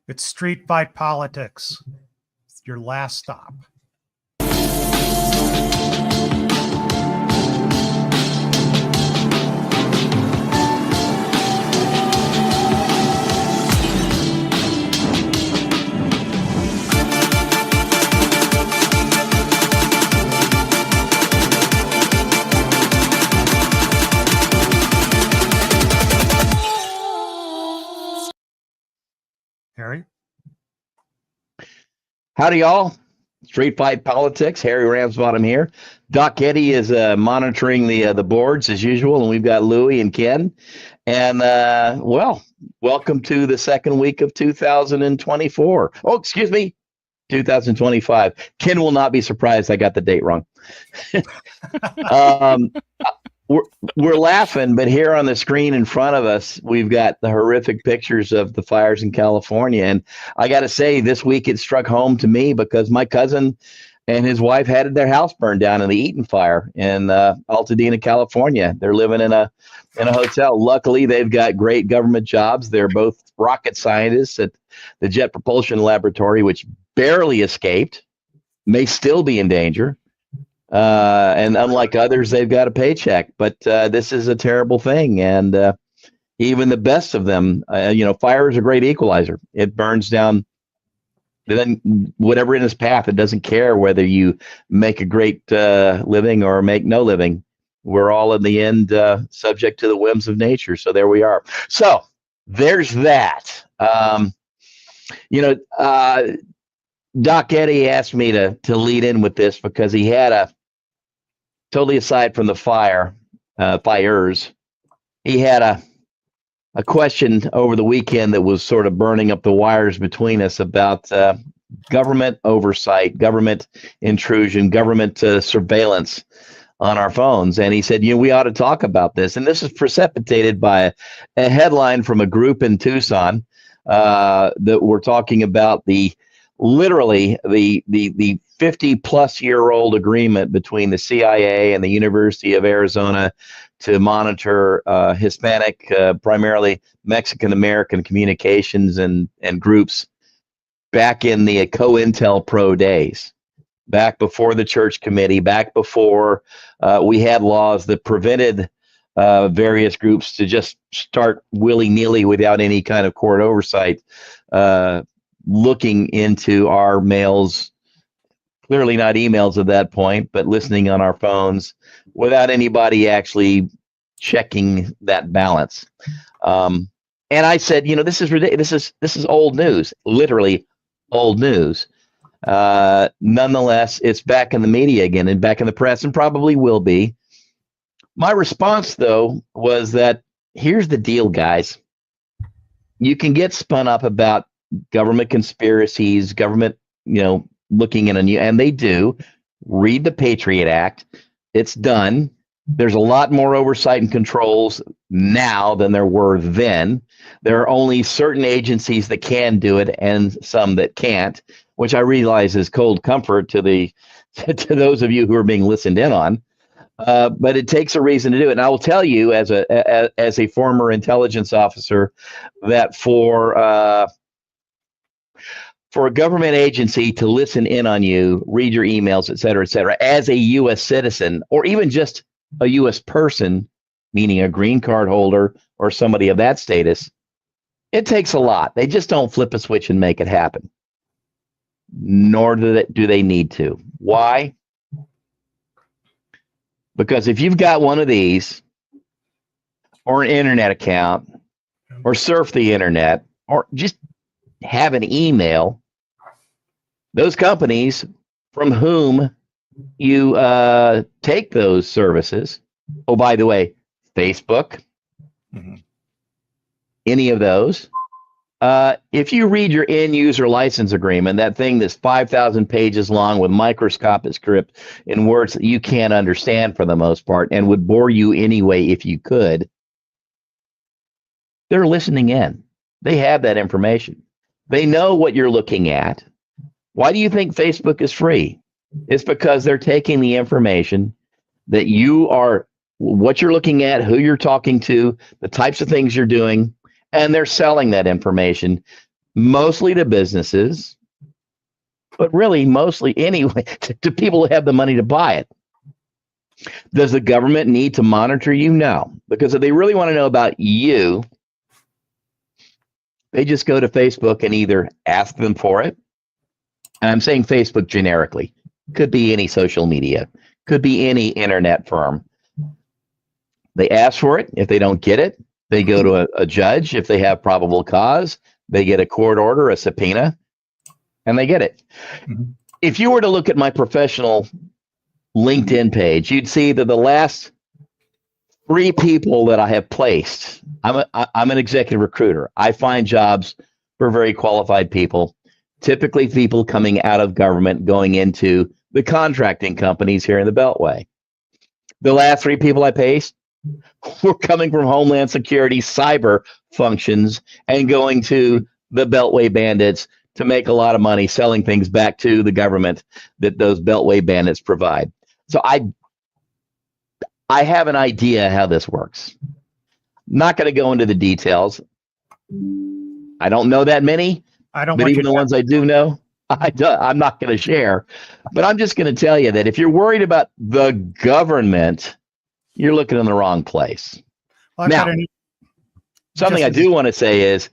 It's Street Fight Politics. It's your last stop. Harry? Howdy, y'all. Street Fight Politics. Harry Ramsbottom here. Doc Eddie is monitoring the boards as usual, and we've got Louie and Ken. And, welcome to the second week of 2024. Oh, excuse me, 2025. Ken will not be surprised I got the date wrong. We're laughing, but here on the screen in front of us, we've got the horrific pictures of the fires in California. And I got to say, this week it struck home to me because my cousin and his wife had their house burned down in the Eaton fire in Altadena, California. They're living in a hotel. Luckily, they've got great government jobs. They're both rocket scientists at the Jet Propulsion Laboratory, which barely escaped, may still be in danger. And unlike others, they've got a paycheck, but this is a terrible thing. And even the best of them, fire is a great equalizer. It burns down whatever in its path. It doesn't care whether you make a great living or make no living. We're all in the end subject to the whims of nature. So there we are. So there's that. Doc Eddie asked me to lead in with this because he had totally aside from the fires, he had a question over the weekend that was sort of burning up the wires between us about government oversight, government intrusion, government surveillance on our phones. And he said, we ought to talk about this. And this is precipitated by a headline from a group in Tucson that we're talking about the 50-plus-year-old agreement between the CIA and the University of Arizona to monitor Hispanic, primarily Mexican-American communications and groups back in the COINTELPRO days, back before the church committee, back before we had laws that prevented various groups to just start willy-nilly without any kind of court oversight, looking into our mails, clearly not emails at that point, but listening on our phones without anybody actually checking that balance. And I said, this is ridiculous. This is old news, literally old news. Nonetheless, it's back in the media again and back in the press and probably will be. My response, though, was that here's the deal, guys. You can get spun up about government conspiracies, government, looking in on you, and they do. Read the Patriot Act. It's done. There's a lot more oversight and controls now than there were then. There are only certain agencies that can do it and some that can't, which I realize is cold comfort to those of you who are being listened in on. But it takes a reason to do it. And I will tell you, as a former intelligence officer, that for a government agency to listen in on you, read your emails, et cetera, as a U.S. citizen, or even just a U.S. person, meaning a green card holder or somebody of that status, it takes a lot. They just don't flip a switch and make it happen. Nor do they need to. Why? Because if you've got one of these, or an internet account, or surf the internet, or just have an email, those companies from whom you take those services, oh, by the way, Facebook, any of those, if you read your end user license agreement, that thing that's 5,000 pages long with microscopic script in words that you can't understand for the most part and would bore you anyway if you could, they're listening in. They have that information. They know what you're looking at. Why do you think Facebook is free? It's because they're taking the information that what you're looking at, who you're talking to, the types of things you're doing, and they're selling that information mostly to businesses, but really mostly anyway to people who have the money to buy it. Does the government need to monitor you? No, because if they really want to know about you, they just go to Facebook and either ask them for it. And I'm saying Facebook generically, could be any social media, could be any internet firm. They ask for it. If they don't get it, they go to a judge. If they have probable cause, they get a court order, a subpoena, and they get it. Mm-hmm. If you were to look at my professional LinkedIn page, you'd see that the last 3 people that I have placed, I'm an executive recruiter. I find jobs for very qualified people, typically people coming out of government, going into the contracting companies here in the Beltway. The last 3 people I placed were coming from Homeland Security cyber functions and going to the Beltway bandits to make a lot of money selling things back to the government that those Beltway bandits provide. So I have an idea how this works. Not going to go into the details. I don't know that many. But even the ones I do know, I'm not going to share. But I'm just going to tell you that if you're worried about the government, you're looking in the wrong place. Well, now, something I do want to say is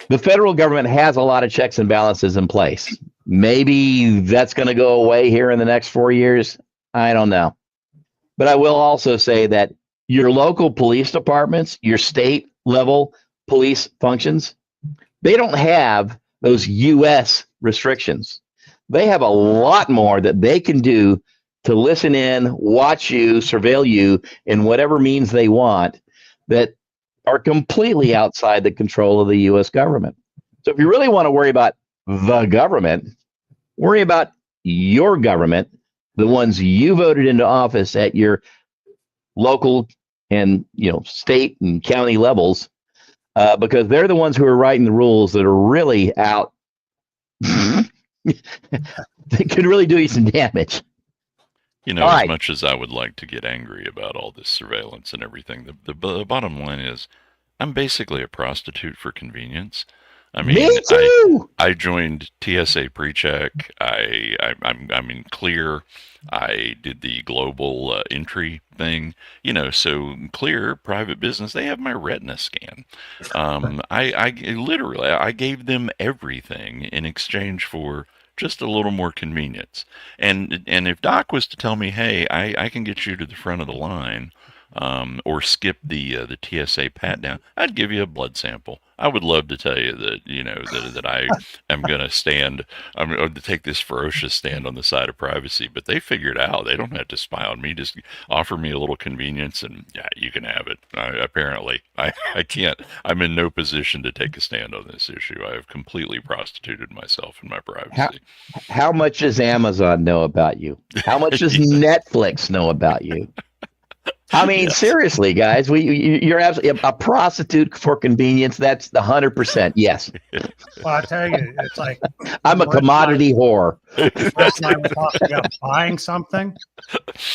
the federal government has a lot of checks and balances in place. Maybe that's going to go away here in the next 4 years. I don't know. But I will also say that your local police departments, your state level police functions, they don't have those U.S. restrictions. They have a lot more that they can do to listen in, watch you, surveil you in whatever means they want that are completely outside the control of the U.S. government. So if you really want to worry about the government, worry about your government, the ones you voted into office at your local and state and county levels, because they're the ones who are writing the rules that are really out. They could really do you some damage. As much as I would like to get angry about all this surveillance and everything, the bottom line is I'm basically a prostitute for convenience. I mean, me too. I joined TSA PreCheck. I'm in Clear. I did the global entry thing. So Clear, private business, they have my retina scan. I literally, I gave them everything in exchange for just a little more convenience. And if Doc was to tell me, hey, I can get you to the front of the line, or skip the TSA pat down, I'd give you a blood sample. I would love to tell you that that I am going to stand. I'm going to take this ferocious stand on the side of privacy. But they figured out they don't have to spy on me. Just offer me a little convenience, and yeah, you can have it. Apparently, I can't. I'm in no position to take a stand on this issue. I have completely prostituted myself and my privacy. How much does Amazon know about you? How much does Netflix know about you? I mean, yes. Seriously, guys, you're absolutely a prostitute for convenience. That's the 100%. Yes. Well, I tell you, it's like I'm a commodity whore. Last night we talked about buying something,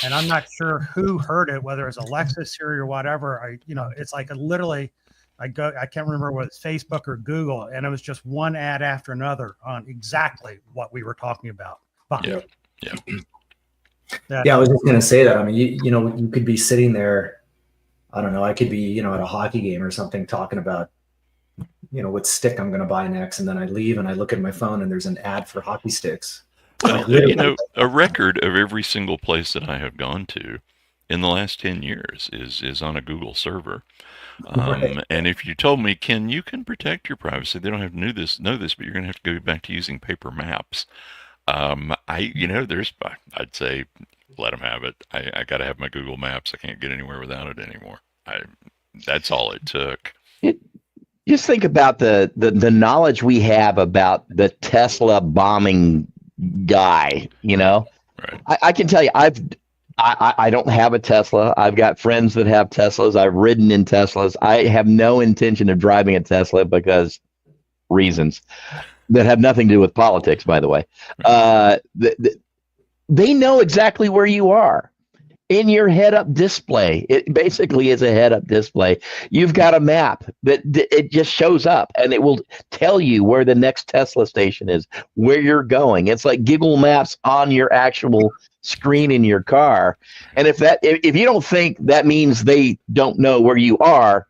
and I'm not sure who heard it, whether it's Alexa, Siri, or whatever. It's like literally, I can't remember whether it's Facebook or Google, and it was just one ad after another on exactly what we were talking about. Yeah. Yeah, I was just going to say that. I mean, you could be sitting there. I don't know. I could be, at a hockey game or something talking about, what stick I'm going to buy next. And then I leave and I look at my phone and there's an ad for hockey sticks. A record of every single place that I have gone to in the last 10 years is on a Google server. Right. And if you told me, Ken, you can protect your privacy, they don't have to know this, but you're going to have to go back to using paper maps. I'd say let them have it. I got to have my Google Maps. I can't get anywhere without it anymore. That's all it took. Just think about the knowledge we have about the Tesla bombing guy, Right. I can tell you, I don't have a Tesla. I've got friends that have Teslas. I've ridden in Teslas. I have no intention of driving a Tesla because reasons that have nothing to do with politics, by the way. They know exactly where you are. in your head-up display. It basically is a head-up display. You've got a map that it just shows up, and it will tell you where the next Tesla station is, where you're going. It's like Google Maps on your actual screen in your car. And if you don't think that means they don't know where you are,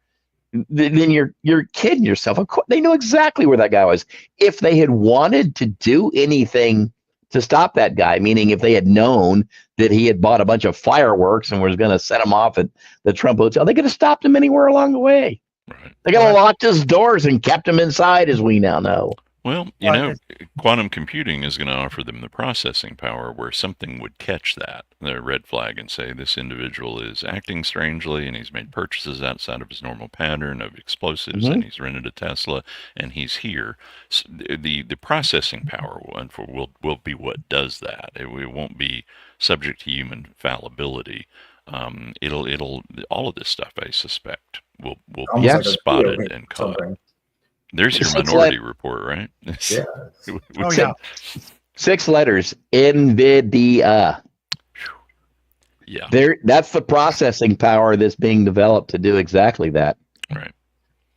then you're kidding yourself. Of course, they know exactly where that guy was. If they had wanted to do anything to stop that guy, meaning if they had known that he had bought a bunch of fireworks and was going to set him off at the Trump Hotel, they could have stopped him anywhere along the way. Right. They could have locked his doors and kept him inside, as we now know. Well, quantum computing is going to offer them the processing power where something would catch that, the red flag, and say this individual is acting strangely and he's made purchases outside of his normal pattern of explosives and he's rented a Tesla and he's here. So the processing power will be what does that. It won't be subject to human fallibility. It'll all of this stuff, I suspect, will be spotted and caught. There's your Minority Report, right? Yeah. Oh, yeah. 6 letters, NVIDIA. Yeah. That's the processing power that's being developed to do exactly that. Right.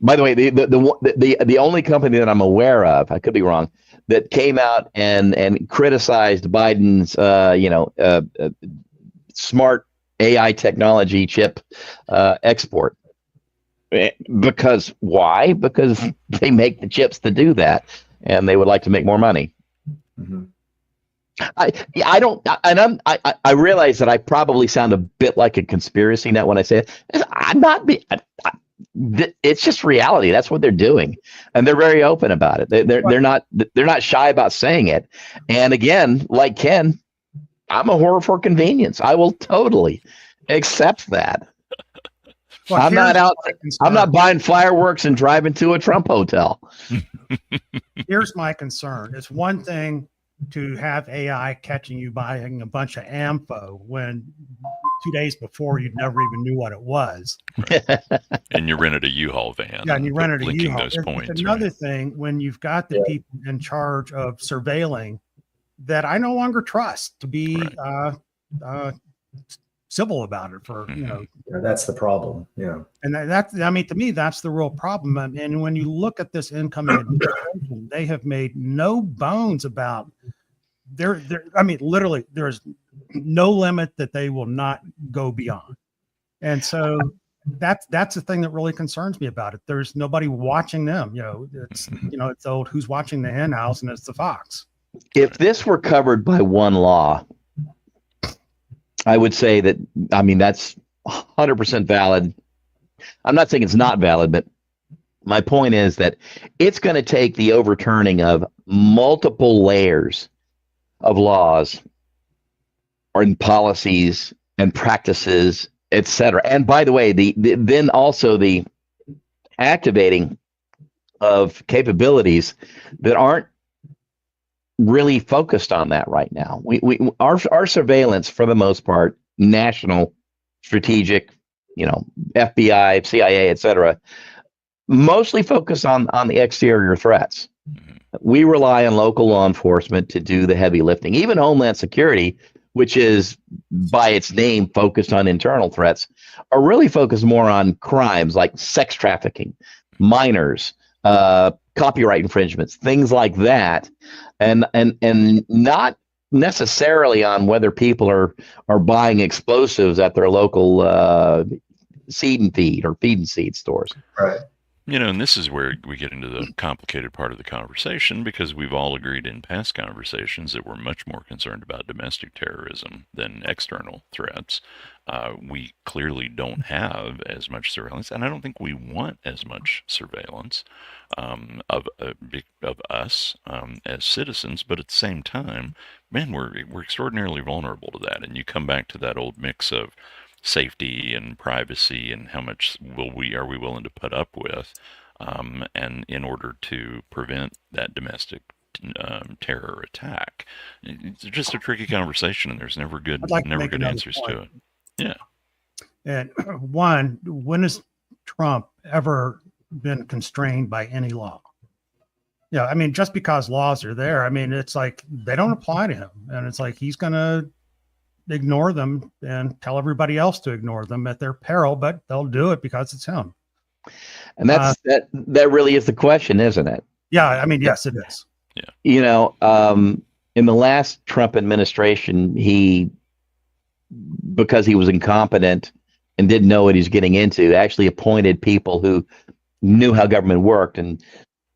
By the way, the only company that I'm aware of, I could be wrong, that came out and criticized Biden's smart AI technology chip export. Because why? Because they make the chips to do that, and they would like to make more money. Mm-hmm. I realize that I probably sound a bit like a conspiracy nut when I say it. I'm not. It's just reality. That's what they're doing, and they're very open about it. They're not shy about saying it. And again, like Ken, I'm a whore for convenience. I will totally accept that. Well, I'm not buying fireworks and driving to a Trump hotel. Here's my concern. It's one thing to have AI catching you buying a bunch of AMFO when 2 days before you never even knew what it was. Right. And you rented a U-Haul van. Yeah, and you rented a U-Haul. Those points, it's another thing when you've got the people in charge of surveilling that I no longer trust to be civil about it for, that's the problem. Yeah. And to me, that's the real problem. And when you look at this incoming administration, they have made no bones about literally there's no limit that they will not go beyond. And so that's the thing that really concerns me about it. There's nobody watching them. It's the old who's watching the hen house, and it's the fox. If this were covered by one law, I would say that, that's 100% valid. I'm not saying it's not valid, but my point is that it's going to take the overturning of multiple layers of laws or in policies and practices, etc. And by the way, then also the activating of capabilities that aren't really focused on that right now. Our surveillance, for the most part, national, strategic, FBI, CIA, etc., mostly focus on the exterior threats. We rely on local law enforcement to do the heavy lifting. Even Homeland Security, which is by its name focused on internal threats, are really focused more on crimes like sex trafficking, minors, copyright infringements, things like that, and not necessarily on whether people are buying explosives at their local seed and seed stores. Right. And this is where we get into the complicated part of the conversation, because we've all agreed in past conversations that we're much more concerned about domestic terrorism than external threats. We clearly don't have as much surveillance, and I don't think we want as much surveillance of us as citizens. But at the same time, man, we're extraordinarily vulnerable to that. And you come back to that old mix of safety and privacy, and how much are we willing to put up with, and in order to prevent that domestic terror attack. It's just a tricky conversation, and there's never good answers to it. Yeah. And when has Trump ever been constrained by any law? Just because laws are there, it's like they don't apply to him, and it's like he's gonna ignore them and tell everybody else to ignore them at their peril, but they'll do it because it's him. And that really is the question, isn't it? Yeah, I mean, yes, it is. You know, in the last Trump administration, because he was incompetent and didn't know what he was getting into, actually appointed people who knew how government worked. And,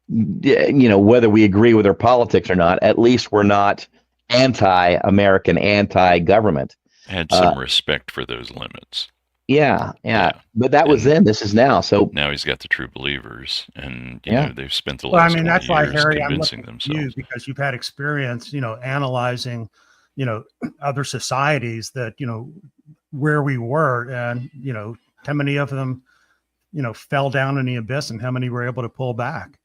you know, whether we agree with their politics or not, at least we're not anti-American, anti-government. Had some respect for those limits. Yeah. But that was then. This is now. So now he's got the true believers, and you know, they've spent the last 20 that's why, years Harry, convincing I'm themselves. you because you've had experience, you know, analyzing, you know, other societies that, you know, where we were, and, you know, how many of them, you know, fell down in the abyss and how many were able to pull back.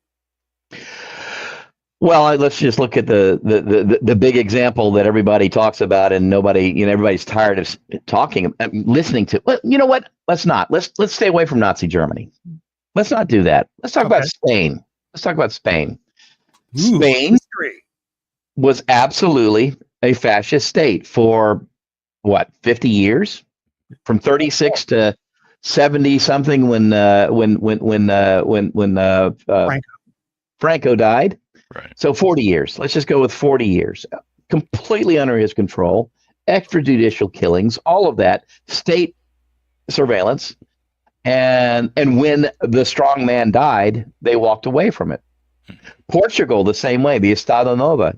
Well, let's just look at the big example that everybody talks about, and nobody, you know, everybody's tired of listening to. Well, you know what? Let's stay away from Nazi Germany. Let's not do that. Let's talk about Spain. Let's talk about Spain. Spain was absolutely a fascist state for what, 50 years, from 36 to 70 something when Franco died. Right. So 40 years. Let's just go with 40 years. Completely under his control, extrajudicial killings, all of that, state surveillance. And when the strong man died, they walked away from it. Portugal, the same way, the Estado Novo.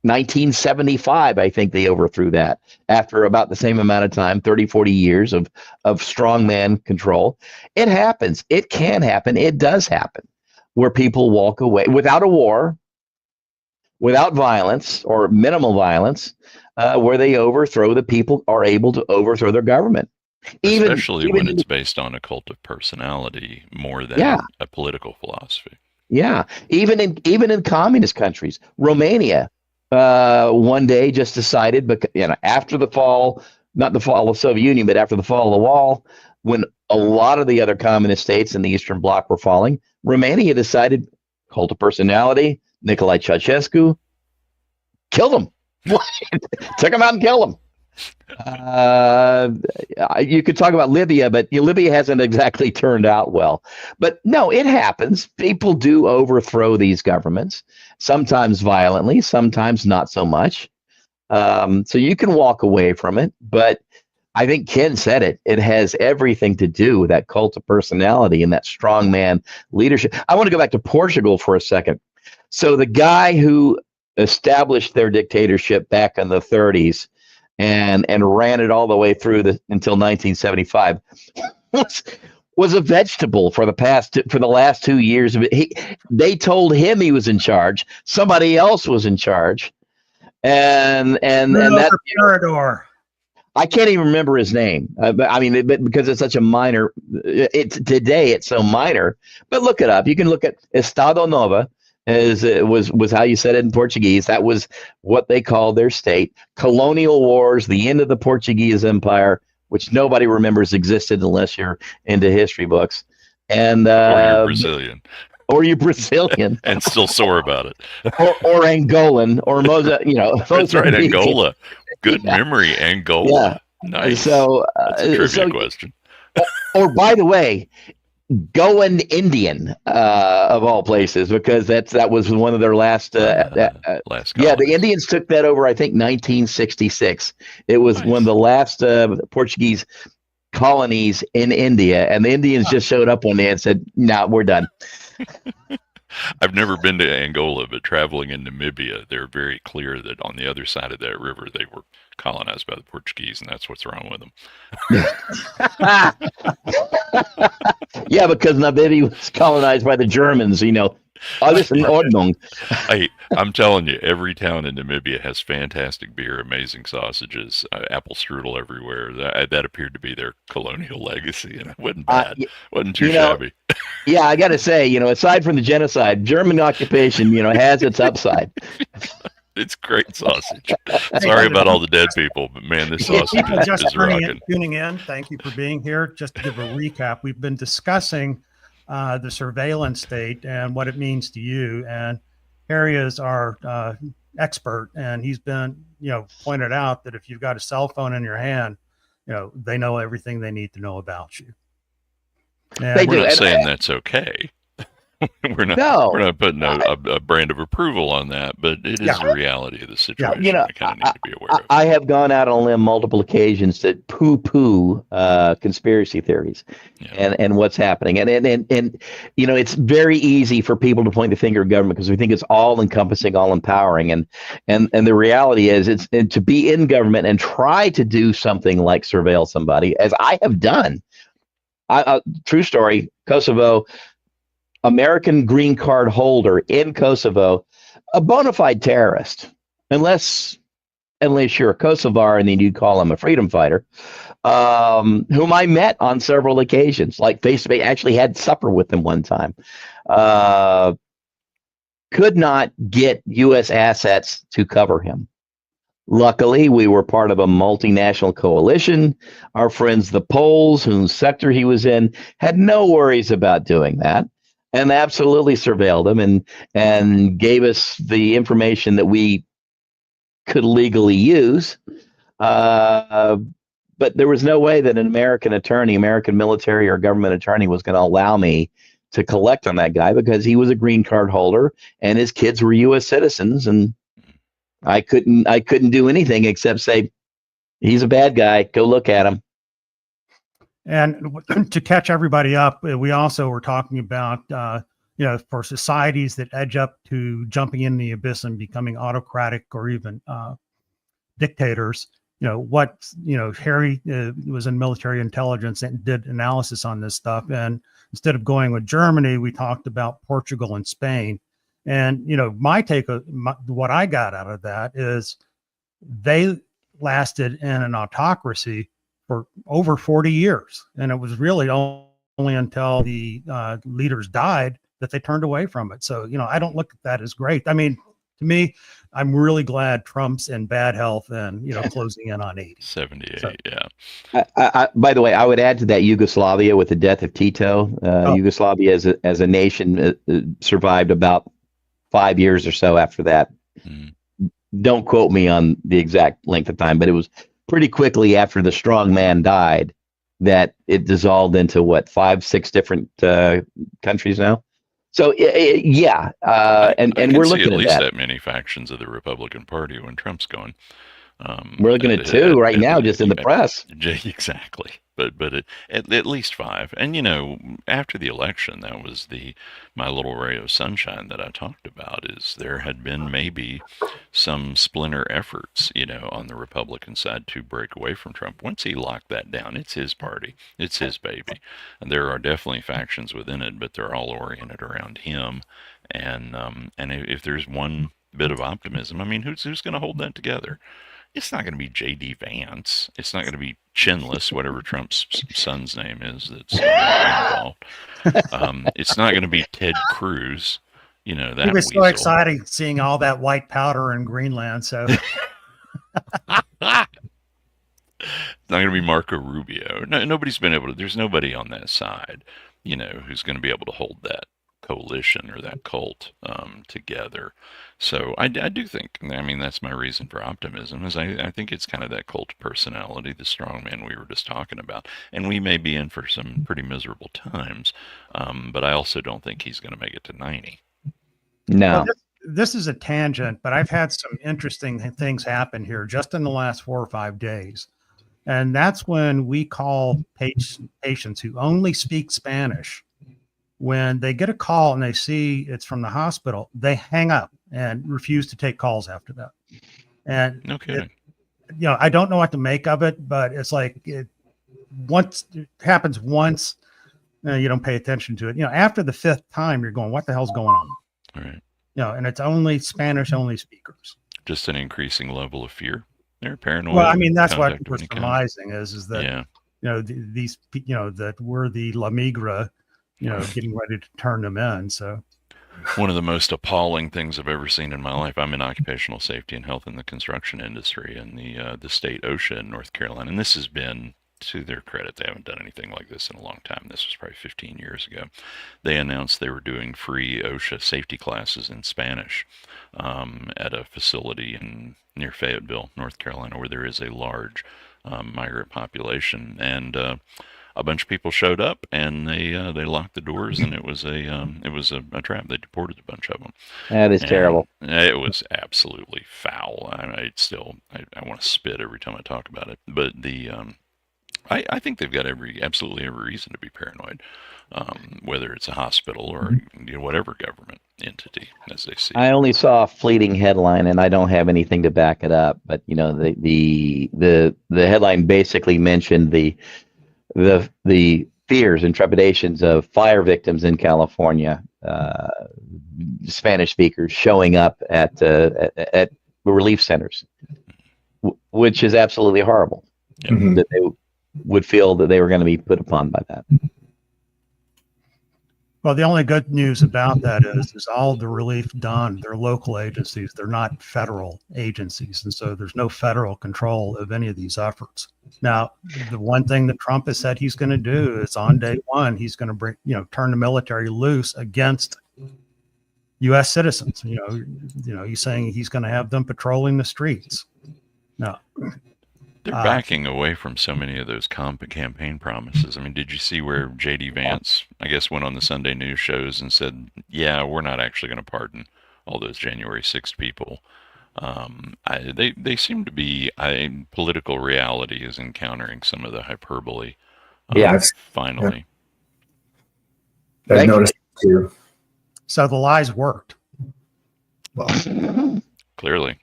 1975, I think they overthrew that after about the same amount of time, 30, 40 years of strongman control. It happens. It can happen. It does happen, where people walk away without a war, without violence or minimal violence, where they overthrow the people, are able to overthrow their government. Especially when it's based on a cult of personality more than a political philosophy. Yeah, even in communist countries, Romania, one day just decided, because, you know, after the fall, not the fall of the Soviet Union, but after the fall of the wall, when a lot of the other communist states in the Eastern Bloc were falling, Romania decided, cult of personality, Nicolae Ceausescu, killed him. Took him out and killed him. You could talk about Libya, but Libya hasn't exactly turned out well. But no, it happens. People do overthrow these governments, sometimes violently, sometimes not so much. So you can walk away from it, but I think Ken said it. It has everything to do with that cult of personality and that strongman leadership. I want to go back to Portugal for a second. So the guy who established their dictatorship back in the 30s and ran it all the way through until 1975 was a vegetable for the last 2 years. They told him he was in charge. Somebody else was in charge, and that Parador. I can't even remember his name. I mean, because it's such a minor. Today it's so minor. But look it up. You can look at Estado Novo. Was how you said it in Portuguese. That was what they called their state. Colonial wars, the end of the Portuguese Empire, which nobody remembers existed unless you're into history books. And or you're Brazilian. And still sore about it. or Angolan, or That's right, Angola. Good memory, Angola. Yeah. Nice. So that's a trivia question. Or by the way, Goan Indian, of all places, because that was one of their last. Last. Yeah, the Indians took that over. I think 1966. It was one of the last Portuguese colonies in India, and the Indians just showed up one day and said, "No, we're done." I've never been to Angola, but traveling in Namibia, they're very clear that on the other side of that river, they were colonized by the Portuguese, and that's what's wrong with them. Yeah, because Namibia was colonized by the Germans, Alles in Ordnung. Hey, I'm telling you, every town in Namibia has fantastic beer, amazing sausages, apple strudel everywhere. That appeared to be their colonial legacy, and it wasn't bad. Wasn't too shabby. Yeah, I got to say, aside from the genocide, German occupation, has its upside. It's great sausage. Sorry about all the dead people, but man, this sausage is rocking. Tuning in, thank you for being here. Just to give a recap, we've been discussing the surveillance state and what it means to you. And Harry is our expert, and he's been, pointed out that if you've got a cell phone in your hand, they know everything they need to know about you. They And We're do. not And saying that's okay. We're not no, putting a brand of approval on that, but it is Yeah. the reality of the situation. you know, we kind of need to be aware of. I have gone out on a limb multiple occasions to poo-poo conspiracy theories Yeah. and what's happening. And it's very easy for people to point the finger at government because we think it's all encompassing, all empowering. And the reality is and to be in government and try to do something like surveil somebody, as I have done. True story, Kosovo, American green card holder in Kosovo, a bona fide terrorist, unless you're a Kosovar and then you call him a freedom fighter, whom I met on several occasions, like face to face, actually had supper with him one time. Could not get U.S. assets to cover him. Luckily, we were part of a multinational coalition. Our friends, the Poles, whose sector he was in, had no worries about doing that, and absolutely surveilled him and gave us the information that we could legally use. But there was no way that an American attorney, American military or government attorney was going to allow me to collect on that guy because he was a green card holder and his kids were U.S. citizens, and I couldn't do anything except say he's a bad guy. Go look at him. And to catch everybody up, we also were talking about, for societies that edge up to jumping in the abyss and becoming autocratic or even dictators. Harry was in military intelligence and did analysis on this stuff. And instead of going with Germany, we talked about Portugal and Spain. And, my take what I got out of that is they lasted in an autocracy for over 40 years. And it was really only until the leaders died that they turned away from it. So, I don't look at that as great. I mean, to me, I'm really glad Trump's in bad health and, closing in on 80. 78, So, yeah. By the way, I would add to that Yugoslavia with the death of Tito. Yugoslavia as a nation survived about 5 years or so after that. Mm. Don't quote me on the exact length of time, but it was pretty quickly after the strong man died that it dissolved into 5-6 different countries now. So yeah, and we're looking at least at that many factions of the Republican Party when Trump's going. We're looking at 2 right now, just in the press. Exactly, but at least 5. And after the election, that was my little ray of sunshine that I talked about. Is there had been maybe some splinter efforts, on the Republican side to break away from Trump. Once he locked that down, it's his party, it's his baby, and there are definitely factions within it, but they're all oriented around him. And if there's one bit of optimism, I mean, who's going to hold that together? It's not going to be J.D. Vance. It's not going to be Chinless, whatever Trump's son's name is that's involved. It's not going to be Ted Cruz. That it was so weasel. exciting seeing all that white powder in Greenland. So it's not going to be Marco Rubio. No, nobody's been able to. There's nobody on that side, who's going to be able to hold that coalition or that cult together. So I do think, I mean, that's my reason for optimism, is I think it's kind of that cult personality, the strongman we were just talking about. And we may be in for some pretty miserable times, but I also don't think he's going to make it to 90. No. Well, this is a tangent, but I've had some interesting things happen here just in the last 4 or 5 days. And that's when we call patients who only speak Spanish. When they get a call and they see it's from the hospital, they hang up and refuse to take calls after that. And No kidding. I don't know what to make of it, but it's like it happens once, you don't pay attention to it. After the 5th time, you're going, what the hell's going on? All right. And it's only Spanish only speakers. Just an increasing level of fear. They're paranoid. Well, I mean, that's what contact of we're any kind. surmising is that, these, that we're the La Migra, getting ready to turn them in. So one of the most appalling things I've ever seen in my life. I'm in occupational safety and health in the construction industry in the state OSHA in North Carolina. And this has been to their credit, they haven't done anything like this in a long time. This was probably 15 years ago. They announced they were doing free OSHA safety classes in Spanish at a facility near Fayetteville, North Carolina, where there is a large migrant population. And a bunch of people showed up, and they locked the doors, and it was a trap. They deported a bunch of them. That is terrible. It was absolutely foul. I want to spit every time I talk about it. But I think they've got absolutely every reason to be paranoid, whether it's a hospital or whatever government entity, as they see. I only saw a fleeting headline, and I don't have anything to back it up. But the headline basically mentioned the fears and trepidations of fire victims in California, Spanish speakers showing up at relief centers, which is absolutely horrible. Yeah. That they would feel that they were going to be put upon by that. Well, the only good news about that is all the relief done, they're local agencies. They're not federal agencies. And so there's no federal control of any of these efforts. Now, the one thing that Trump has said he's going to do is on day one, he's going to turn the military loose against U.S. citizens. He's saying he's going to have them patrolling the streets. Now, they're backing away from so many of those campaign promises. I mean, did you see where J.D. Vance, I guess, went on the Sunday news shows and said, yeah, we're not actually going to pardon all those January 6th people. They seem to be, political reality is encountering some of the hyperbole. Finally. I've noticed it too. So the lies worked. Well, clearly.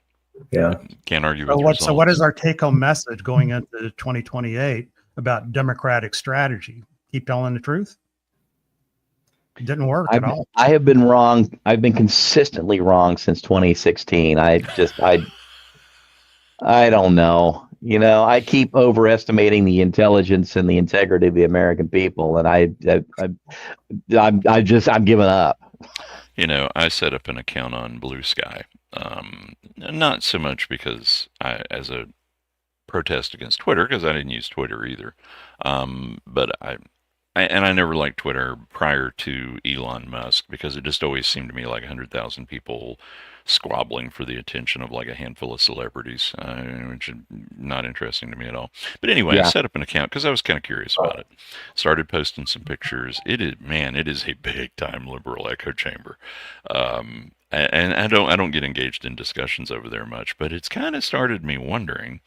Yeah. Can't argue with the results. So what is our take-home message going into 2028 about Democratic strategy? Keep telling the truth? It didn't work at all. I have been wrong. I've been consistently wrong since 2016. I don't know. I keep overestimating the intelligence and the integrity of the American people, and I'm giving up. I set up an account on Blue Sky. Not so much because as a protest against Twitter, because I didn't use Twitter either. But I never liked Twitter prior to Elon Musk, because it just always seemed to me like 100,000 people squabbling for the attention of like a handful of celebrities, which is not interesting to me at all. But anyway, I set up an account because I was kind of curious about it. Started posting some pictures. It is a big time liberal echo chamber. And I don't get engaged in discussions over there much, but it's kind of started me wondering,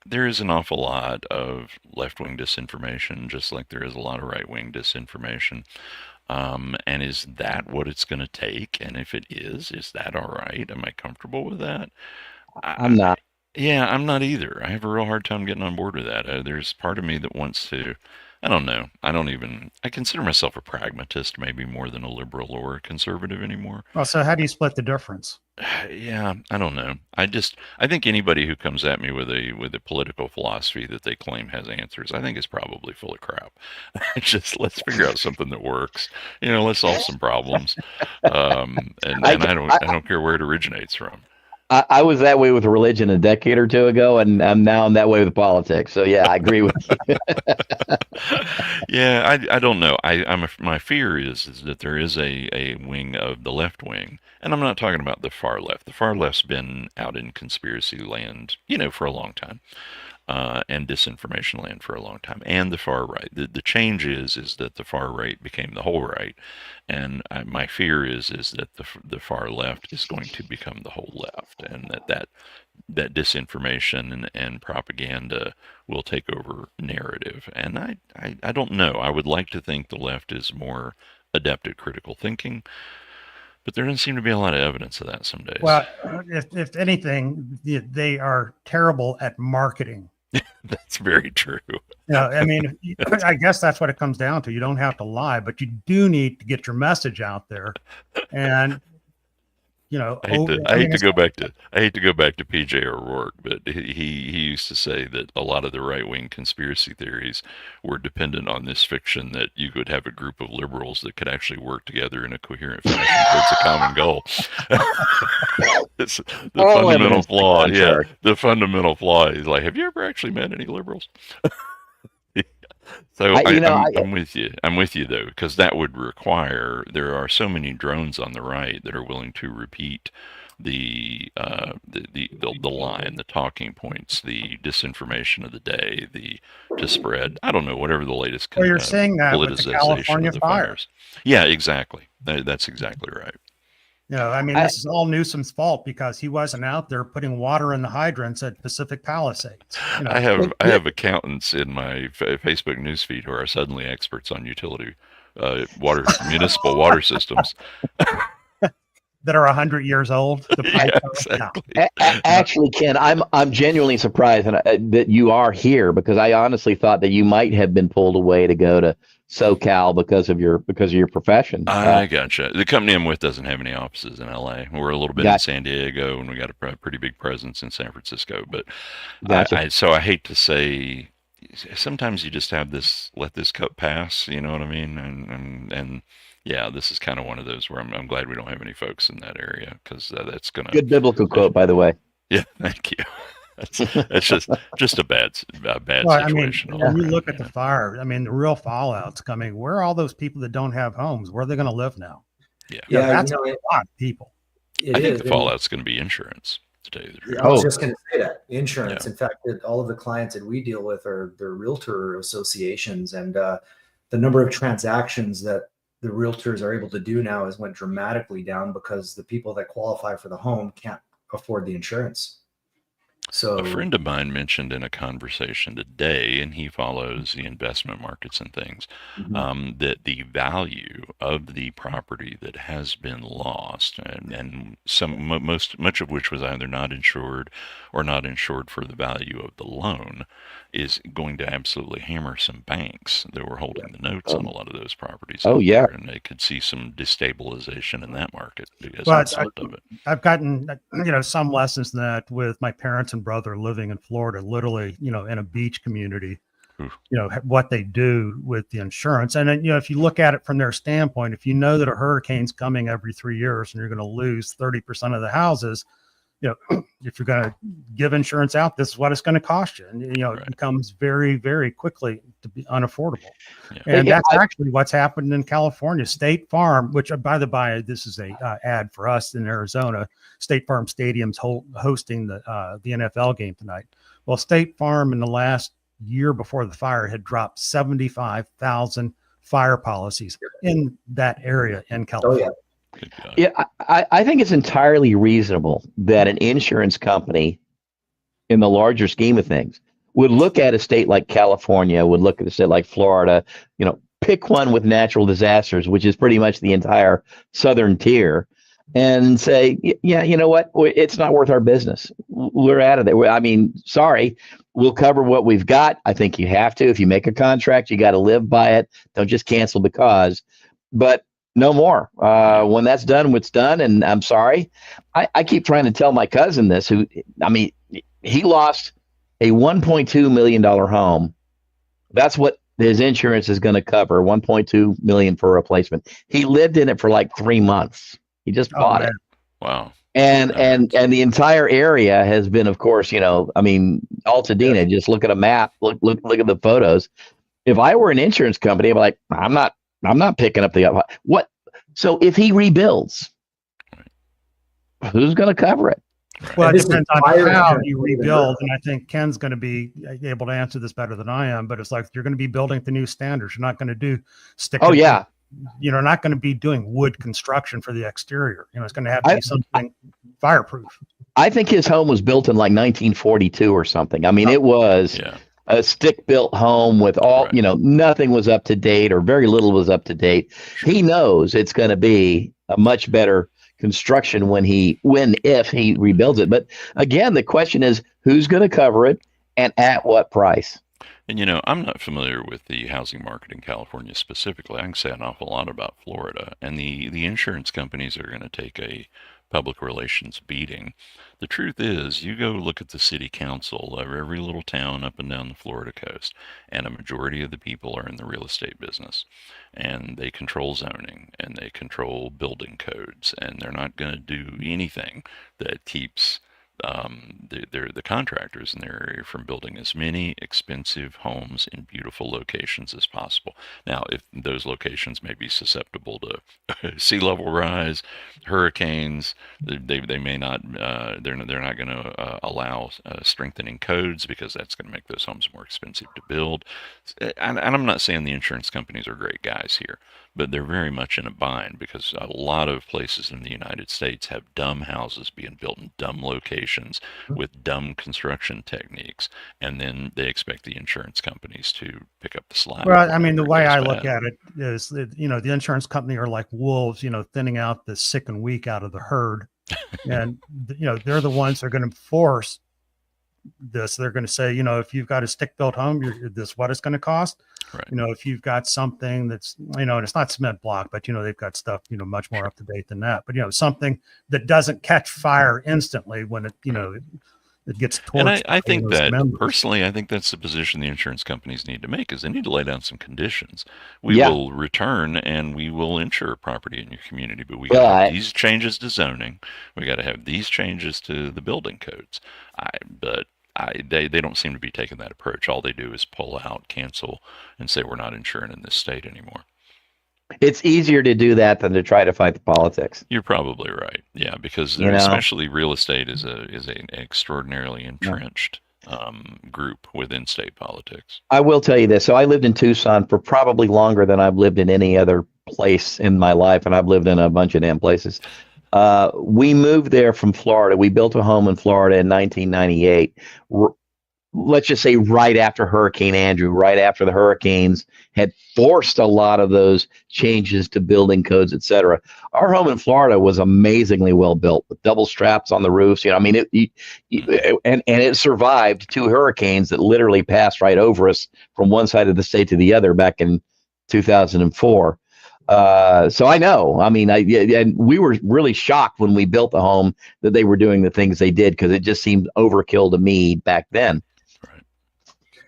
there is an awful lot of left-wing disinformation, just like there is a lot of right-wing disinformation. And is that what it's going to take? And if it is that all right? Am I comfortable with that? I'm not. Yeah, I'm not either. I have a real hard time getting on board with that. There's part of me that wants to, I don't know. I consider myself a pragmatist, maybe more than a liberal or a conservative anymore. Well, so how do you split the difference? Yeah, I don't know. I think anybody who comes at me with a political philosophy that they claim has answers, I think is probably full of crap. Just let's figure out something that works. Let's solve some problems. And I don't care where it originates from. I was that way with religion a decade or two ago, and now I'm that way with politics. So yeah, I agree with you. Yeah, I don't know. My fear is that there is a wing of the left wing, and I'm not talking about the far left. The far left's been out in conspiracy land, for a long time, and disinformation land for a long time, and the far right. The change is that the far right became the whole right, and my fear is that the far left is going to become the whole left, and that disinformation and propaganda will take over narrative. And I don't know. I would like to think the left is more adept at critical thinking, but there doesn't seem to be a lot of evidence of that some days. Well, if anything, they are terrible at marketing. That's very true. I guess that's what it comes down to. You don't have to lie, but you do need to get your message out there. And I hate to I mean, go back to PJ O'Rourke, but he used to say that a lot of the right wing conspiracy theories were dependent on this fiction that you could have a group of liberals that could actually work together in a coherent fashion towards a common goal. It's the fundamental flaw. Yeah, the fundamental flaw is like, have you ever actually met any liberals? So I'm with you. I'm with you though, because that would require, there are so many drones on the right that are willing to repeat the line, the talking points, the disinformation of the day, to spread, I don't know, whatever the latest well, you're saying that with the politicization California of the fire. fires. Yeah, exactly. That's exactly right. I mean, this is all Newsom's fault because he wasn't out there putting water in the hydrants at Pacific Palisades. I have accountants in my Facebook newsfeed who are suddenly experts on utility municipal water systems that are 100 years old. Yeah, exactly. Actually, Ken, I'm genuinely surprised that you are here, because I honestly thought that you might have been pulled away to go to SoCal because of your profession. I gotcha. The company I'm with doesn't have any offices in LA. We're a little bit in San Diego, and we got a pretty big presence in San Francisco. But so I hate to say, sometimes you just have let this cup pass. You know what I mean? And yeah, this is kind of one of those where I'm glad we don't have any folks in that area, because that's gonna good biblical quote, by the way. Yeah, thank you. That's just a bad situation. I mean, when you look at the fire, I mean, the real fallout's coming. Where are all those people that don't have homes? Where are they going to live now? Yeah, that's a lot of people. I think the fallout's going to be insurance. To tell you the truth. I was just going to say that insurance. Yeah. In fact, all of the clients that we deal with are their realtor associations, and the number of transactions that the realtors are able to do now has went dramatically down because the people that qualify for the home can't afford the insurance. So a friend of mine mentioned in a conversation today, and he follows the investment markets and things, that the value of the property that has been lost, and much of which was either not insured or not insured for the value of the loan, is going to absolutely hammer some banks that were holding the notes on a lot of those properties. And they could see some destabilization in that market as a result of it. I've gotten some lessons in that with my parents and brother living in Florida, literally, in a beach community, what they do with the insurance. And then, if you look at it from their standpoint, if you know that a hurricane's coming every 3 years and you're going to lose 30% of the houses, if you're going to give insurance out, this is what it's going to cost you. And, it becomes very, very quickly to be unaffordable. Yeah. And that's actually what's happened in California. State Farm, which, by the by, this is a ad for us in Arizona. State Farm Stadium's hosting the NFL game tonight. Well, State Farm in the last year before the fire had dropped 75,000 fire policies in that area in California. Oh, yeah. Yeah, I think it's entirely reasonable that an insurance company, in the larger scheme of things, would look at a state like California, would look at a state like Florida, pick one with natural disasters, which is pretty much the entire southern tier, and say, yeah, you know what? It's not worth our business. We're out of there. I mean, sorry, we'll cover what we've got. I think you have to. If you make a contract, you got to live by it. Don't just cancel because. But no more. When that's done, what's done. And I'm sorry. I keep trying to tell my cousin this, he lost a $1.2 million home. That's what his insurance is going to cover, $1.2 million for a replacement. He lived in it for like 3 months. He just bought it. Wow. And the entire area has been, of course, Altadena, just look at a map, look at the photos. If I were an insurance company, I'd be like, I'm not picking up what? So if he rebuilds, who's going to cover it? Well, it depends on how you rebuild. And I think Ken's going to be able to answer this better than I am, but it's like, you're going to be building the new standards. You're not going to do stick. Oh, yeah. You're not going to be doing wood construction for the exterior. It's going to have to be something fireproof. I think his home was built in like 1942 or something. I mean, it was a stick-built home with all, nothing was up to date, or very little was up to date. He knows it's going to be a much better construction if he rebuilds it. But again, the question is, who's going to cover it and at what price? And, I'm not familiar with the housing market in California specifically. I can say an awful lot about Florida, and the insurance companies are going to take a public relations beating. The truth is, you go look at the city council of every little town up and down the Florida coast, and a majority of the people are in the real estate business, and they control zoning and they control building codes, and they're not going to do anything that keeps the contractors in their area from building as many expensive homes in beautiful locations as possible. Now, if those locations may be susceptible to sea level rise, hurricanes, they may not they're not going to allow strengthening codes, because that's going to make those homes more expensive to build. And I'm not saying the insurance companies are great guys here, but they're very much in a bind, because a lot of places in the United States have dumb houses being built in dumb locations with dumb construction techniques, and then they expect the insurance companies to pick up the slack. Well, I mean, the way I bad. look at it is that, the insurance company are like wolves, thinning out the sick and weak out of the herd. And, they're the ones that are going to force this. They're going to say, if you've got a stick built home, this is what it's going to cost. Right. If you've got something that's, and it's not cement block, but, they've got stuff, much more up to date than that. But, something that doesn't catch fire instantly when it, it gets torched. And I think that members. personally, I think that's the position the insurance companies need to make, is they need to lay down some conditions. We Yeah. will return and we will insure property in your community, but we got to have these changes to zoning. We got to have these changes to the building codes. They don't seem to be taking that approach. All they do is pull out, cancel, and say we're not insuring in this state anymore. It's easier to do that than to try to fight the politics. You're probably right. Yeah, because especially real estate is an extraordinarily entrenched group within state politics. I will tell you this. So I lived in Tucson for probably longer than I've lived in any other place in my life, and I've lived in a bunch of damn places. We moved there from Florida. We built a home in Florida in 1998. Let's just say right after Hurricane Andrew, right after the hurricanes had forced a lot of those changes to building codes, et cetera. Our home in Florida was amazingly well built with double straps on the roofs. And it survived 2 hurricanes that literally passed right over us from one side of the state to the other back in 2004. So I know, and we were really shocked when we built the home that they were doing the things they did, because it just seemed overkill to me back then. Right.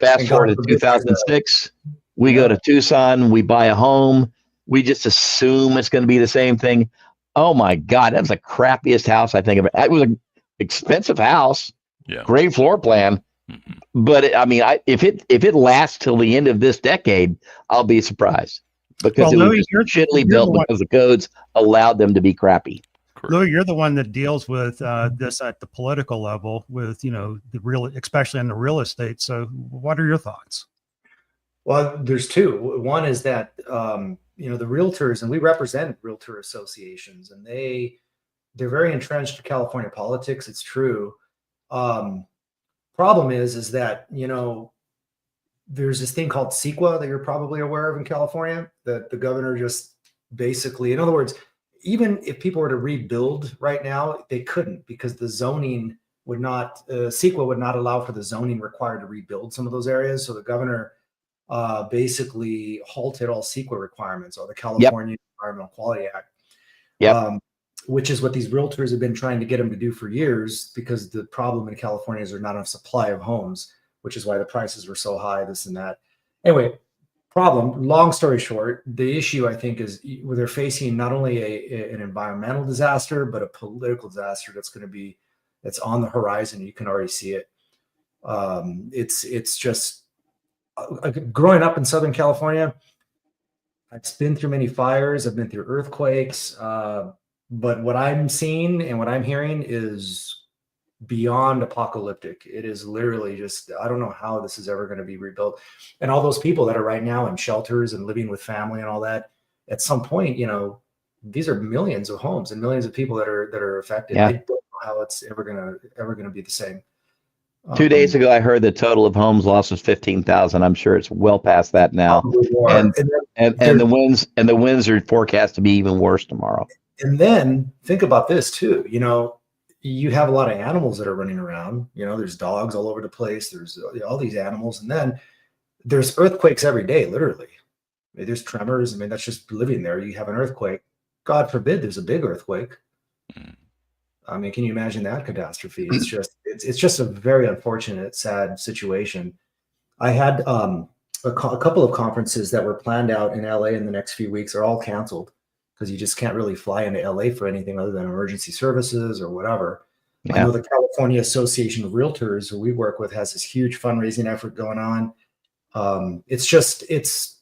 Fast forward to 2006, we go to Tucson, we buy a home. We just assume it's going to be the same thing. Oh my God, that was the crappiest house I think of. It was an expensive house, great floor plan. Mm-hmm. But if it lasts till the end of this decade, I'll be surprised. Because it was shittily built because the codes allowed them to be crappy. Louis, you're the one that deals with this at the political level with, especially in the real estate. So what are your thoughts? Well, there's two. One is that, the realtors, and we represent realtor associations, and they're very entrenched in California politics. It's true. Problem is that, there's this thing called CEQA that you're probably aware of in California, that the governor just basically, in other words, even if people were to rebuild right now, they couldn't, because the zoning would not, CEQA would not allow for the zoning required to rebuild some of those areas. So the governor basically halted all CEQA requirements, or the California Environmental Quality Act, which is what these realtors have been trying to get them to do for years, because the problem in California is there's not enough supply of homes, which is why the prices were so high, this and that. Anyway, long story short, the issue, I think, is where they're facing not only an environmental disaster, but a political disaster that's on the horizon. You can already see it. It's just growing up in Southern California, I've been through many fires, I've been through earthquakes, but what I'm seeing and what I'm hearing is beyond apocalyptic. It is literally just, I don't know how this is ever going to be rebuilt. And all those people that are right now in shelters and living with family and all that, at some point, these are millions of homes and millions of people that are affected. I don't know how it's ever gonna be the same. 2 days ago, I heard the total of homes lost was 15,000. I'm sure it's well past that now. And the winds are forecast to be even worse tomorrow. And then think about this too. You have a lot of animals that are running around. There's dogs all over the place. There's all these animals, and then there's earthquakes every day, literally. There's tremors. That's just living there. You have an earthquake. God forbid there's a big earthquake. I mean, can you imagine that catastrophe? It's just a very unfortunate, sad situation. I had a couple of conferences that were planned out in LA in the next few weeks are all canceled because you just can't really fly into LA for anything other than emergency services or whatever. I Yeah. know the California Association of Realtors, who we work with, has this huge fundraising effort going on. It's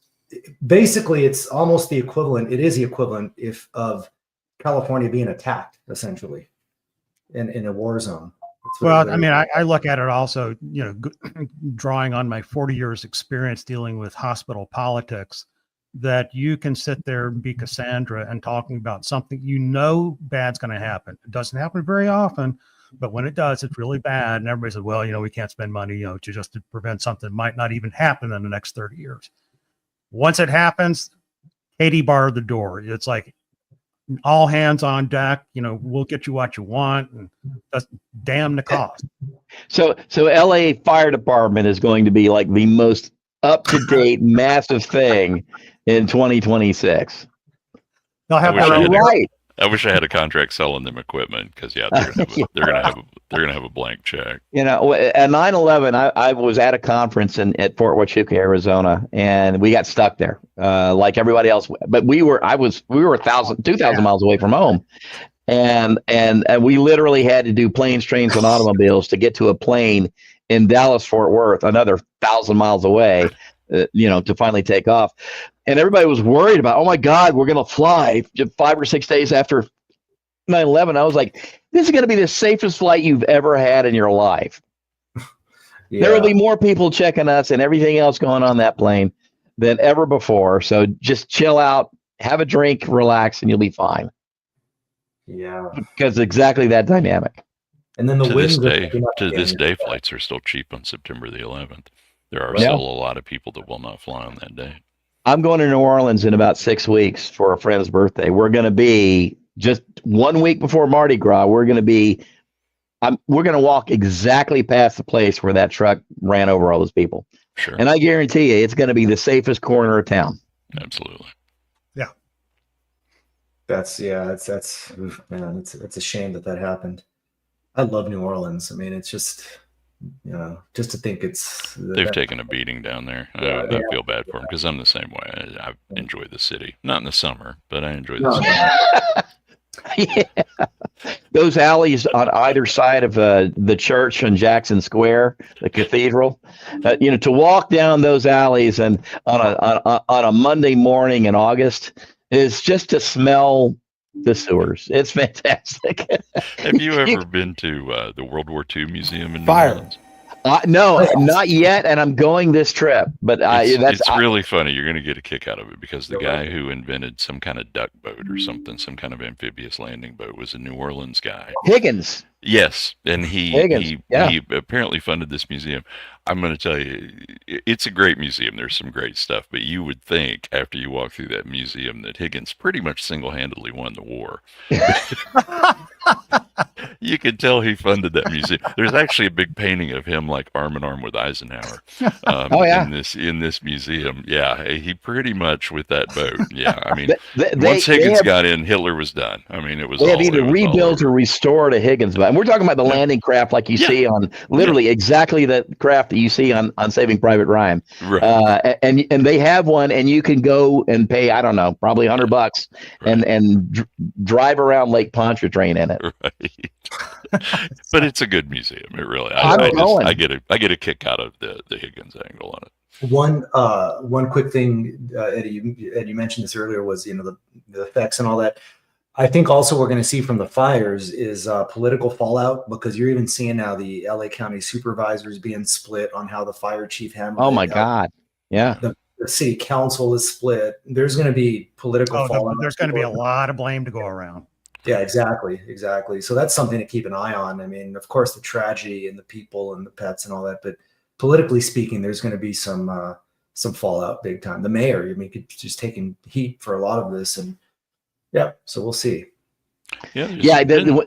basically it's almost the equivalent. It is the equivalent of California being attacked essentially in a war zone. Well, I mean, I look at it also, drawing on my 40 years experience dealing with hospital politics, that you can sit there and be Cassandra and talking about something bad's going to happen. It doesn't happen very often, but when it does, it's really bad. And everybody says, well, we can't spend money, to prevent something that might not even happen in the next 30 years. Once it happens, Katie barred the door. It's like all hands on deck. We'll get you what you want, and just damn the cost. So LA Fire Department is going to be like the most up-to-date massive thing in 2026. They'll have right. I wish I had a contract selling them equipment because they're gonna have a blank check. At 9/11, I was at a conference at Fort Huachuca, Arizona, and we got stuck there, like everybody else. But we were 2,000 miles away from home, and we literally had to do planes, trains, and automobiles to get to a plane in Dallas, Fort Worth, another 1,000 miles away, to finally take off. And everybody was worried about, oh my God, we're going to fly 5 or 6 days after 9/11. I was like, this is going to be the safest flight you've ever had in your life. Yeah. There will be more people checking us and everything else going on that plane than ever before. So just chill out, have a drink, relax, and you'll be fine. Yeah. Because exactly that dynamic. And then to this day, flights are still cheap on September the 11th. There are still a lot of people that will not fly on that day. I'm going to New Orleans in about 6 weeks for a friend's birthday. We're going to be just 1 week before Mardi Gras. We're going to walk exactly past the place where that truck ran over all those people. Sure. And I guarantee you, it's going to be the safest corner of town. Absolutely. Yeah. That's man, it's a shame that happened. I love New Orleans. I mean, it's just, just to think they've taken a beating down there. I feel bad for them because I'm the same way. I enjoy the city, not in the summer, but I enjoy the city. Yeah, those alleys on either side of the church on Jackson Square, the cathedral. To walk down those alleys and on a Monday morning in August is just to smell the sewers. It's fantastic. Have you ever been to the World War II Museum in New Orleans? No, not yet, and I'm going this trip. But it's really funny. You're going to get a kick out of it because the guy who invented some kind of duck boat or something, some kind of amphibious landing boat, was a New Orleans guy. Higgins. Yes, and he apparently funded this museum. I'm going to tell you, it's a great museum. There's some great stuff, but you would think after you walk through that museum that Higgins pretty much single-handedly won the war. You could tell he funded that museum. There's actually a big painting of him like arm in arm with Eisenhower in this museum. Yeah, he pretty much with that boat. Yeah, I mean, once Higgins got in, Hitler was done. I mean, it was. They have either rebuilt or restored a Higgins boat. And we're talking about the landing craft like you see on literally exactly the craft that you see on Saving Private Ryan. Right. And they have one, and you can go and pay, I don't know, probably $100 and drive around Lake Pontchartrain in it. Right. But it's a good museum. It really. I get a kick out of the Higgins angle on it. One quick thing, Eddie, you mentioned this earlier, was the effects and all that. I think also we're going to see from the fires is political fallout, because you're even seeing now the LA County supervisors being split on how the fire chief handled it. Oh my God. Yeah. The city council is split. There's going to be political fallout. There's going to be a lot of blame to go around. Yeah, exactly. So that's something to keep an eye on. I mean, of course, the tragedy and the people and the pets and all that, but politically speaking, there's going to be some fallout big time. The mayor, I mean, just taking heat for a lot of this, and so we'll see. Yeah. Go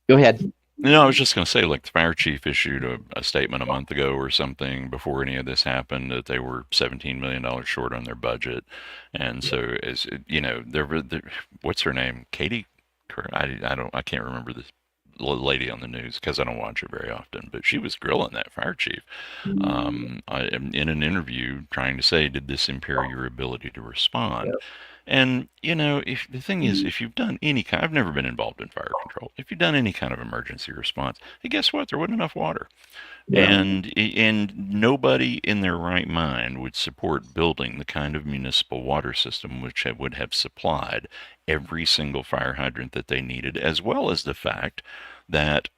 ahead. No, I was just going to say, like, the fire chief issued a statement a month ago or something before any of this happened that they were $17 million short on their budget, and so as you know, what's her name, Katie? I can't remember lady on the news because I don't watch it very often, but she was grilling that fire chief in an interview, trying to say, did this impair your ability to respond? And, if the thing is, if you've done any kind, I've never been involved in fire control. If you've done any kind of emergency response, hey, guess what? There wasn't enough water. And nobody in their right mind would support building the kind of municipal water system which would have supplied every single fire hydrant that they needed, as well as the fact that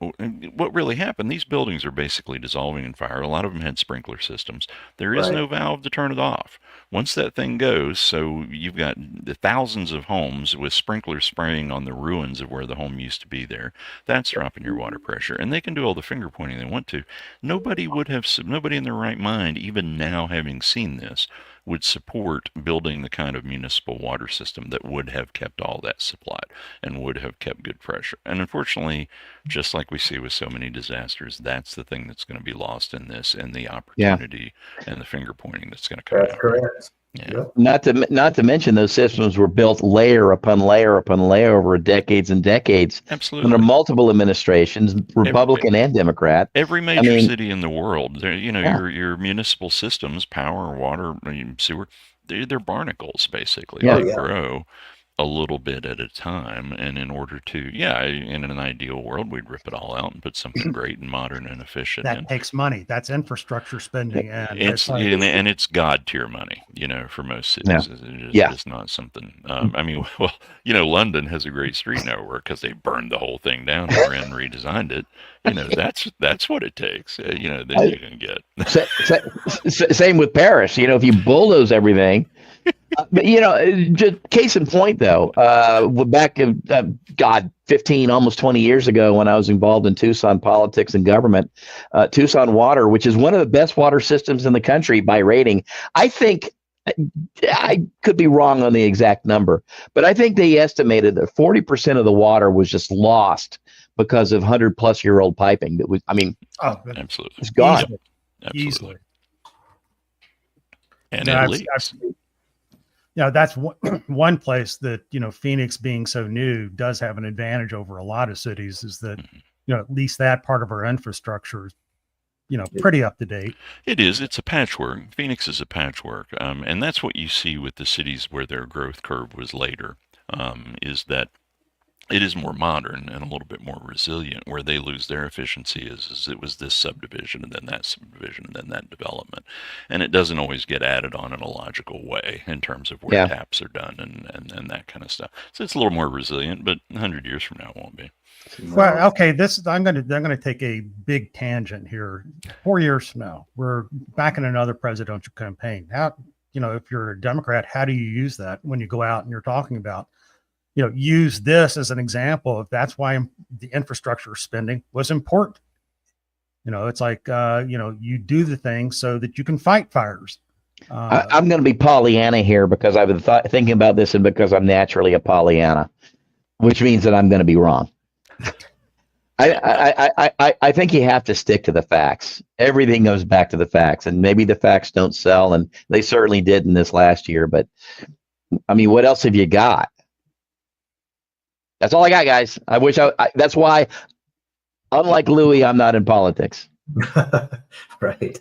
what really happened, these buildings are basically dissolving in fire. A lot of them had sprinkler systems. There is no valve to turn it off. Once that thing goes, so you've got the thousands of homes with sprinklers spraying on the ruins of where the home used to be there. That's dropping your water pressure. And they can do all the finger pointing they want to. Nobody in their right mind, even now having seen this, would support building the kind of municipal water system that would have kept all that supplied and would have kept good pressure. And unfortunately, just like we see with so many disasters, that's the thing that's going to be lost in this, and the opportunity and the finger pointing that's going to come out. That's correct. Yeah. Not to mention those systems were built layer upon layer upon layer over decades and decades. Absolutely. Under multiple administrations, Republican and Democrat. Every major city in the world, your municipal systems, power, water, sewer, they're barnacles, basically. They grow a little bit at a time, and in order to, in an ideal world, we'd rip it all out and put something great and modern and efficient. That takes money. That's infrastructure spending, and it's God tier money, for most cities. It's just not something. London has a great street network because they burned the whole thing down and redesigned it. That's what it takes. Then you can get. Same with Paris. If you bulldoze everything. But just case in point, though, back in 15, almost 20 years ago, when I was involved in Tucson politics and government, Tucson Water, which is one of the best water systems in the country by rating, I think, I could be wrong on the exact number, but I think they estimated that 40% of the water was just lost because of 100-plus-year-old piping. That was, absolutely, it's gone. Easily. And it leaks. That's one place that, Phoenix being so new does have an advantage over a lot of cities, is that, at least that part of our infrastructure is, pretty up to date. It is. It's a patchwork. Phoenix is a patchwork. And that's what you see with the cities where their growth curve was later, is that it is more modern and a little bit more resilient. Where they lose their efficiency is it was this subdivision and then that subdivision and then that development. And it doesn't always get added on in a logical way in terms of where taps are done and that kind of stuff. So it's a little more resilient, but 100 years from now it won't be. Well, okay, I'm going to take a big tangent here. 4 years from now, we're back in another presidential campaign. How, if you're a Democrat, how do you use that when you go out and you're talking about, use this as an example of that's why the infrastructure spending was important. It's like, you do the thing so that you can fight fires. I'm going to be Pollyanna here because I've been thinking about this, and because I'm naturally a Pollyanna, which means that I'm going to be wrong. I think you have to stick to the facts. Everything goes back to the facts, and maybe the facts don't sell, and they certainly did in this last year. But what else have you got? That's all I got, guys. That's why, unlike Louis, I'm not in politics. Right.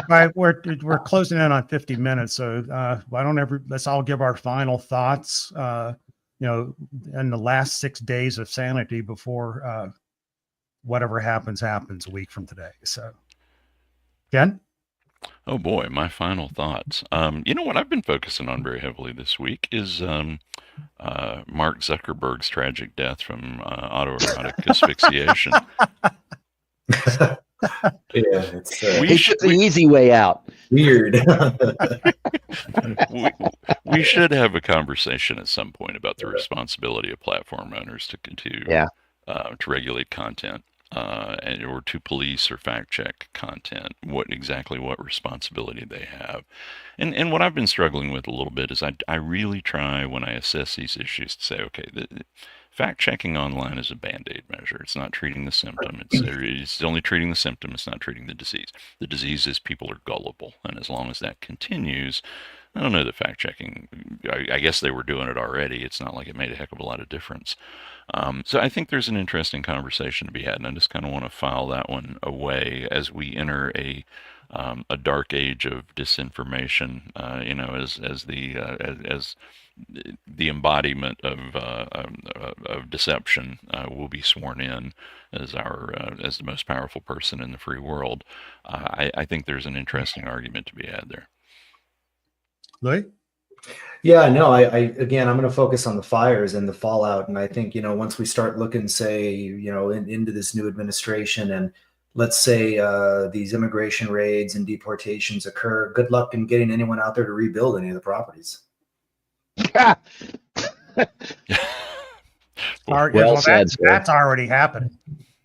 Right. We're closing in on 50 minutes. So let's all give our final thoughts, in the last 6 days of sanity before whatever happens a week from today. So, Ken? Oh boy, my final thoughts. What I've been focusing on very heavily this week is Mark Zuckerberg's tragic death from autoerotic asphyxiation. It's the easy way out. Weird. we should have a conversation at some point about the responsibility of platform owners to regulate content. Or to police or fact check content, what responsibility they have. And what I've been struggling with a little bit is I really try, when I assess these issues, to say, okay, fact checking online is a Band-Aid measure. It's not treating the symptom. It's only treating the symptom. It's not treating the disease. The disease is people are gullible. And as long as that continues, I don't know the fact checking. I guess they were doing it already. It's not like it made a heck of a lot of difference. So I think there's an interesting conversation to be had, and I just kind of want to file that one away as we enter a dark age of disinformation. As the embodiment of deception will be sworn in as as the most powerful person in the free world. I think there's an interesting argument to be had there. Louis? Yeah, no, again, I'm going to focus on the fires and the fallout. And I think, once we start looking, say, into this new administration, and let's say these immigration raids and deportations occur, good luck in getting anyone out there to rebuild any of the properties. Well said, sir. That's already happening.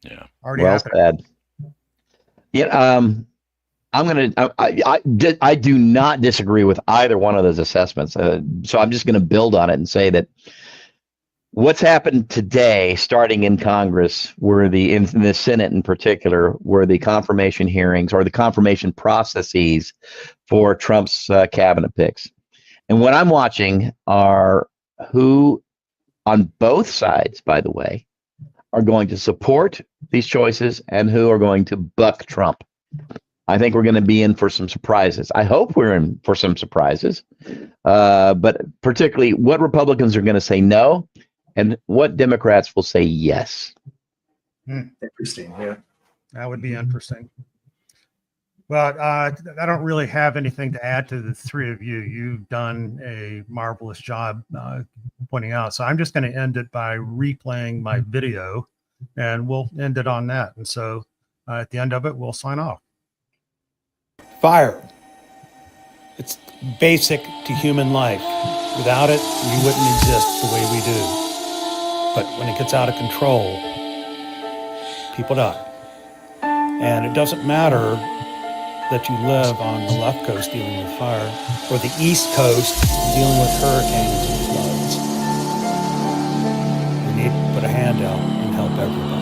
Yeah. Already Well happening. said. Yeah. I do not disagree with either one of those assessments. So I'm just going to build on it and say that what's happened today, starting in Congress, in the Senate in particular, were the confirmation hearings or the confirmation processes for Trump's cabinet picks. And what I'm watching are who, on both sides, by the way, are going to support these choices and who are going to buck Trump. I think we're going to be in for some surprises. I hope we're in for some surprises, but particularly what Republicans are going to say no and what Democrats will say yes. Interesting. Yeah. That would be interesting. Well, I don't really have anything to add to the three of you. You've done a marvelous job pointing out. So I'm just going to end it by replaying my video, and we'll end it on that. And so at the end of it, we'll sign off. Fire. It's basic to human life. Without it, we wouldn't exist the way we do. But when it gets out of control, people die. And it doesn't matter that you live on the left coast dealing with fire or the east coast dealing with hurricanes and floods. We need to put a hand out and help everybody.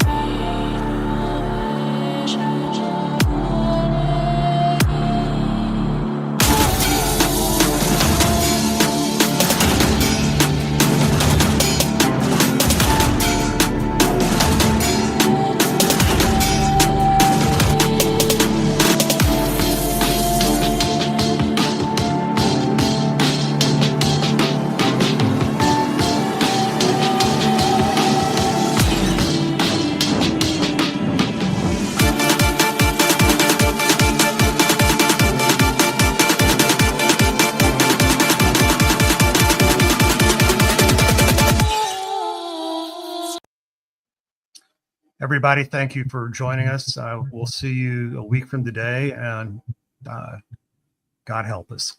Everybody, thank you for joining us. We'll see you a week from today, and God help us.